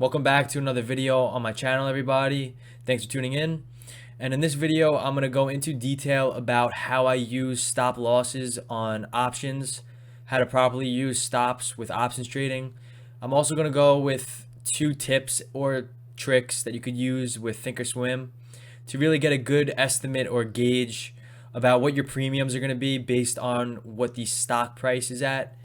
Welcome back to another video on my channel, everybody. Thanks for tuning in. And in this video, I'm going to go into detail about how I use stop losses on options, how to properly use stops with options trading. I'm also going to go with 2 tips or tricks that you could use with ThinkorSwim to really get a good estimate or gauge about what your premiums are going to be based on what the stock price is at.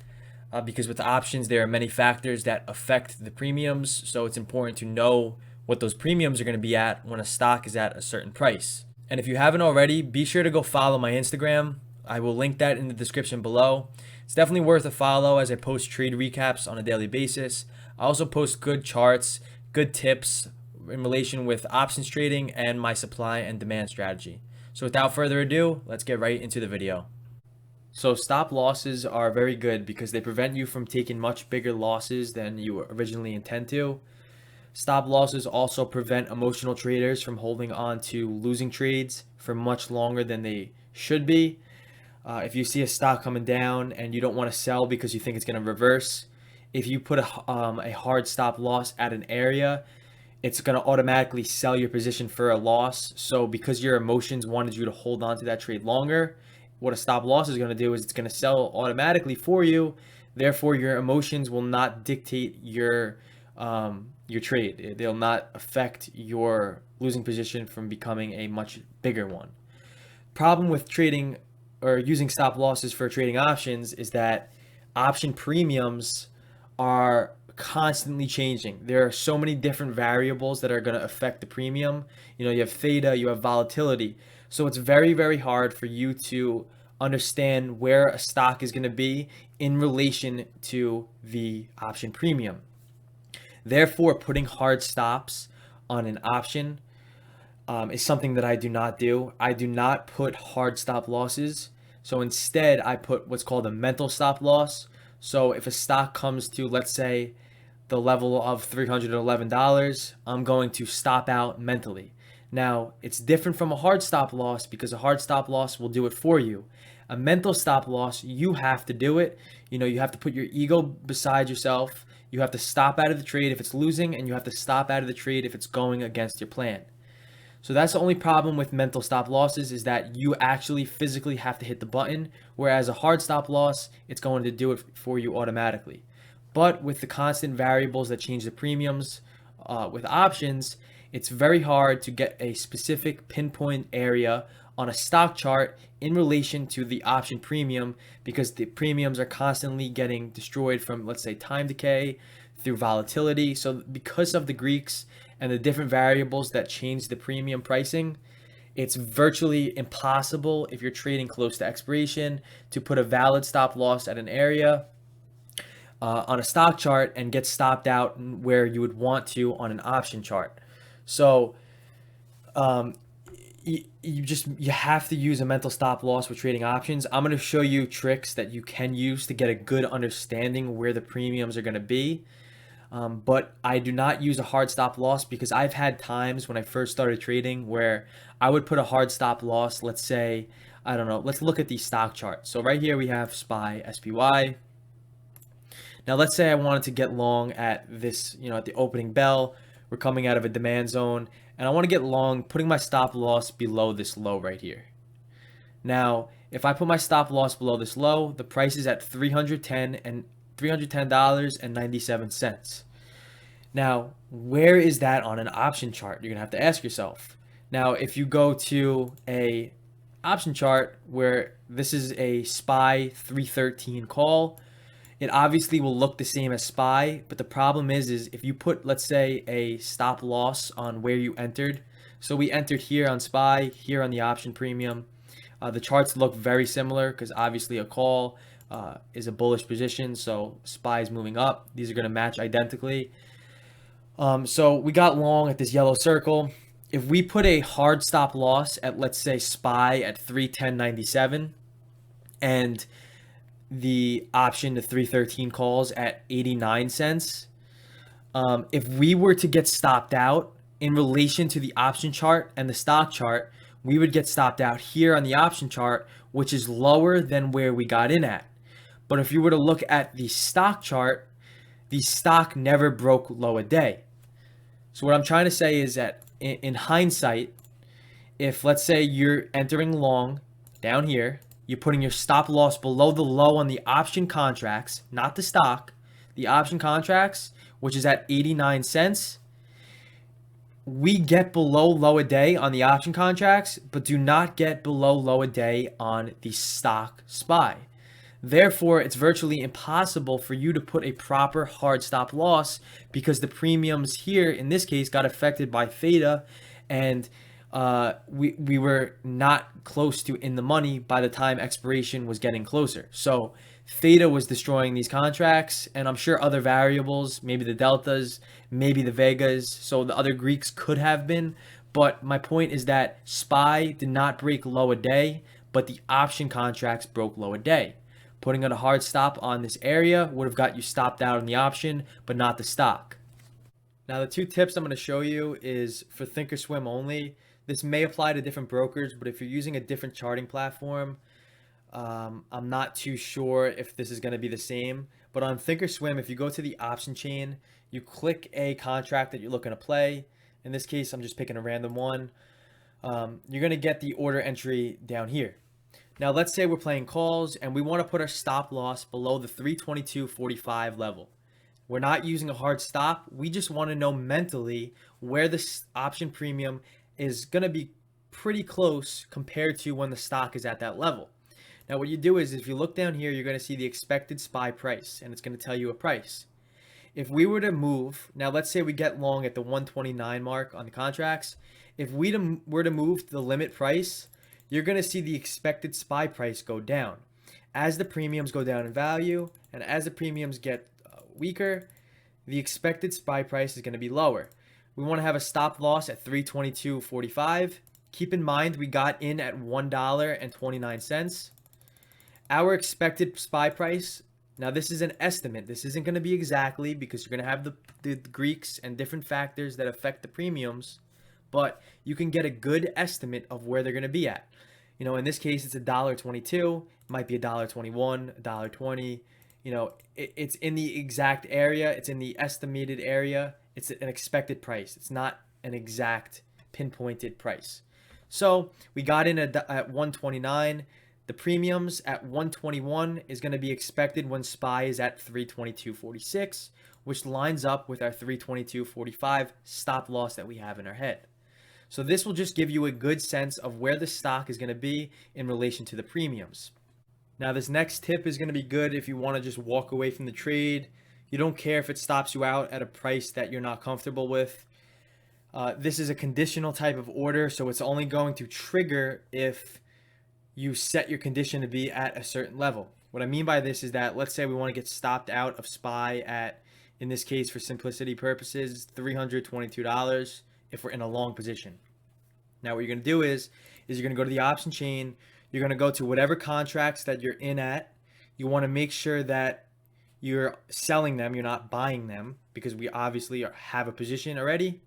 Because with options, there are many factors that affect the premiums. So it's important to know what those premiums are going to be at when a stock is at a certain price. And if you haven't already, be sure to go follow my Instagram. I will link that in the description below. It's definitely worth a follow as I post trade recaps on a daily basis. I also post good charts, good tips in relation with options trading and my supply and demand strategy. So without further ado, let's get right into the video. So stop losses are very good because they prevent you from taking much bigger losses than you originally intend to. Stop losses also prevent emotional traders from holding on to losing trades for much longer than they should be. If you see a stock coming down and you don't want to sell because you think it's going to reverse, if you put a hard stop loss at an area, it's going to automatically sell your position for a loss. So because your emotions wanted you to hold on to that trade longer, what a stop loss is going to do is it's going to sell automatically for you. Therefore, your emotions will not dictate your trade. They'll not affect your losing position from becoming a much bigger one. Problem with trading or using stop losses for trading options is that option premiums are constantly changing. There are so many different variables that are going to affect the premium. You have theta, you have volatility. So it's very, very hard for you to understand where a stock is going to be in relation to the option premium. Therefore, putting hard stops on an option is something that I do not do. I do not put hard stop losses. So instead, I put what's called a mental stop loss. So if a stock comes to, let's say, the level of $311, I'm going to stop out mentally. Now, it's different from a hard stop loss because a hard stop loss will do it for you. A mental stop loss, you have to do it. You have to put your ego beside yourself. You have to stop out of the trade if it's losing, and you have to stop out of the trade if it's going against your plan. So that's the only problem with mental stop losses, is that you actually physically have to hit the button, whereas a hard stop loss, it's going to do it for you automatically. But with the constant variables that change the premiums with options, it's very hard to get a specific pinpoint area on a stock chart in relation to the option premium, because the premiums are constantly getting destroyed from, let's say, time decay through volatility. So because of the Greeks and the different variables that change the premium pricing, it's virtually impossible if you're trading close to expiration to put a valid stop loss at an area on a stock chart and get stopped out where you would want to on an option chart. So you have to use a mental stop loss with trading options. I'm going to show you tricks that you can use to get a good understanding where the premiums are going to be. But I do not use a hard stop loss because I've had times when I first started trading where I would put a hard stop loss. Let's say, I don't know, let's look at the stock chart. So right here we have SPY. Now let's say I wanted to get long at this, at the opening bell. We're coming out of a demand zone, and I want to get long, putting my stop loss below this low right here. Now, if I put my stop loss below this low, the price is at $310.97. Now, where is that on an option chart? You're gonna have to ask yourself. Now, if you go to a option chart where this is a SPY 313 call, it obviously will look the same as SPY, but the problem is if you put, let's say, a stop loss on where you entered. So we entered here on SPY, here on the option premium. The charts look very similar because obviously a call is a bullish position, so SPY is moving up. These are going to match identically. So we got long at this yellow circle. If we put a hard stop loss at, let's say, SPY at 310.97 and the option to 313 calls at 89 cents. If we were to get stopped out in relation to the option chart and the stock chart, we would get stopped out here on the option chart, which is lower than where we got in at. But if you were to look at the stock chart, the stock never broke low a day. So what I'm trying to say is that in hindsight, if let's say you're entering long down here, you're putting your stop loss below the low on the option contracts, not the stock, the option contracts, which is at 89 cents. We get below low a day on the option contracts, but do not get below low a day on the stock SPY. Therefore, it's virtually impossible for you to put a proper hard stop loss because the premiums here, in this case, got affected by theta, and we were not close to in the money by the time expiration was getting closer. So theta was destroying these contracts, and I'm sure other variables, maybe the deltas, maybe the vegas, so the other Greeks could have been. But my point is that SPY did not break low a day, but the option contracts broke low a day. Putting a hard stop on this area would have got you stopped out on the option, but not the stock. Now, the two tips I'm going to show you is for ThinkorSwim only. This may apply to different brokers, but if you're using a different charting platform, I'm not too sure if this is going to be the same. But on ThinkorSwim, if you go to the option chain, you click a contract that you're looking to play. In this case, I'm just picking a random one. You're going to get the order entry down here. Now, let's say we're playing calls and we want to put our stop loss below the 322.45 level. We're not using a hard stop. We just want to know mentally where this option premium is going to be pretty close compared to when the stock is at that level. Now, what you do is if you look down here, you're going to see the expected SPY price, and it's going to tell you a price. If we were to move, now let's say we get long at the 129 mark on the contracts. If we were to move the limit price, you're going to see the expected SPY price go down. As the premiums go down in value and as the premiums get weaker, the expected SPY price is going to be lower. We want to have a stop loss at 322.45. Keep in mind we got in at $1.29. Our expected SPY price, now this is an estimate. This isn't going to be exactly because you're going to have the Greeks and different factors that affect the premiums, but you can get a good estimate of where they're going to be at. You know, in this case, it's $1.22. It might be $1.21, $1.20. You know, it's in the exact area. It's in the estimated area. It's an expected price. It's not an exact pinpointed price. So we got in at 129. The premiums at 121 is going to be expected when SPY is at 322.46, which lines up with our 322.45 stop loss that we have in our head. So this will just give you a good sense of where the stock is going to be in relation to the premiums. Now, this next tip is going to be good if you want to just walk away from the trade. You don't care if it stops you out at a price that you're not comfortable with. This is a conditional type of order, so it's only going to trigger if you set your condition to be at a certain level. What I mean by this is that let's say we want to get stopped out of SPY at, in this case for simplicity purposes, $322 if we're in a long position. Now what you're going to do is you're going to go to the option chain. You're going to go to whatever contracts that you're in at. You want to make sure that you're selling them, you're not buying them, because we obviously have a position already.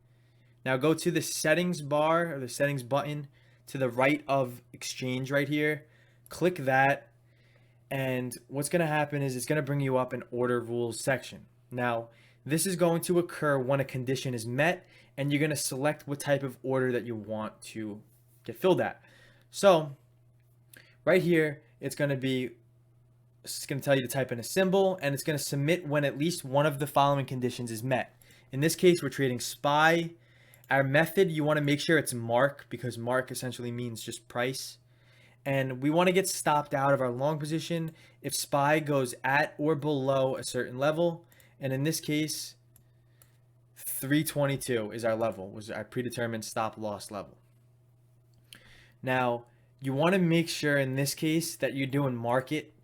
Now go to the settings bar or the settings button to the right of exchange right here. Click that, and what's going to happen is it's going to bring you up an order rules section. Now this is going to occur when a condition is met, and you're going to select what type of order that you want to get filled at. So right here, it's going to tell you to type in a symbol, and it's going to submit when at least one of the following conditions is met. In this case, we're trading SPY. Our method, you want to make sure it's mark, because mark essentially means just price. And we want to get stopped out of our long position if SPY goes at or below a certain level. And in this case, 322 is our level, was our predetermined stop loss level. Now, you want to make sure in this case that you're doing market.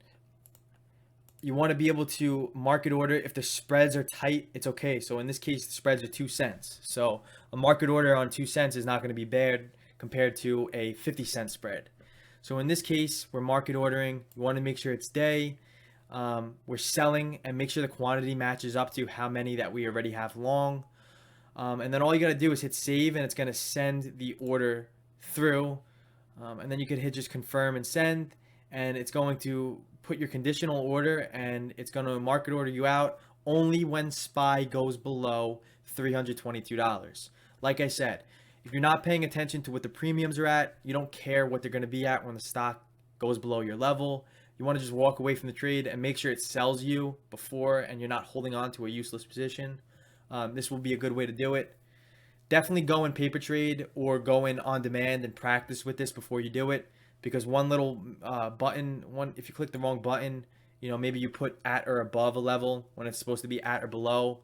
You want to be able to market order. If the spreads are tight, it's okay. So in this case, the spreads are 2 cents. So a market order on 2 cents is not going to be bad compared to a 50-cent spread. So in this case, we're market ordering. You want to make sure it's day. We're selling and make sure the quantity matches up to how many that we already have long. And then all you got to do is hit save, and it's going to send the order through. And then you could hit just confirm and send, and it's going to put your conditional order, and it's going to market order you out, only when SPY goes below $322. Like I said, if you're not paying attention to what the premiums are at, you don't care what they're going to be at when the stock goes below your level. You want to just walk away from the trade and make sure it sells you before and you're not holding on to a useless position. This will be a good way to do it. Definitely go in paper trade or go in on demand and practice with this before you do it, because one little if you click the wrong button, maybe you put at or above a level when it's supposed to be at or below,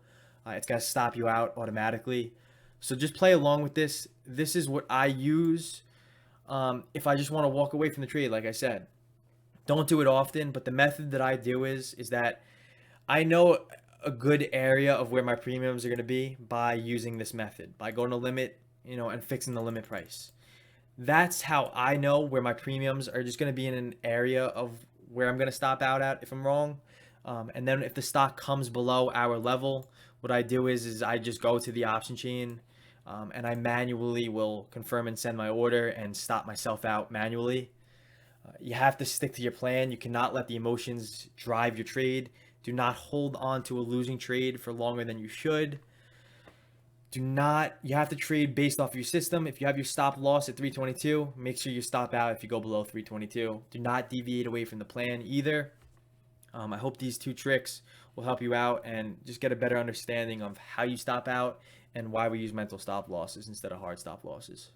it's going to stop you out automatically. So just play along with this. This is what I use if I just want to walk away from the trade. Like I said, don't do it often, but the method that I do is that I know a good area of where my premiums are going to be by using this method, by going to limit, and fixing the limit price. That's how I know where my premiums are just going to be in an area of where I'm going to stop out at if I'm wrong. And then if the stock comes below our level, what I do is I just go to the option chain, and I manually will confirm and send my order and stop myself out manually. You have to stick to your plan. You cannot let the emotions drive your trade. Do not hold on to a losing trade for longer than you should. You have to trade based off your system. If you have your stop loss at 322, make sure you stop out if you go below 322. Do not deviate away from the plan either. I hope these 2 tricks will help you out and just get a better understanding of how you stop out and why we use mental stop losses instead of hard stop losses.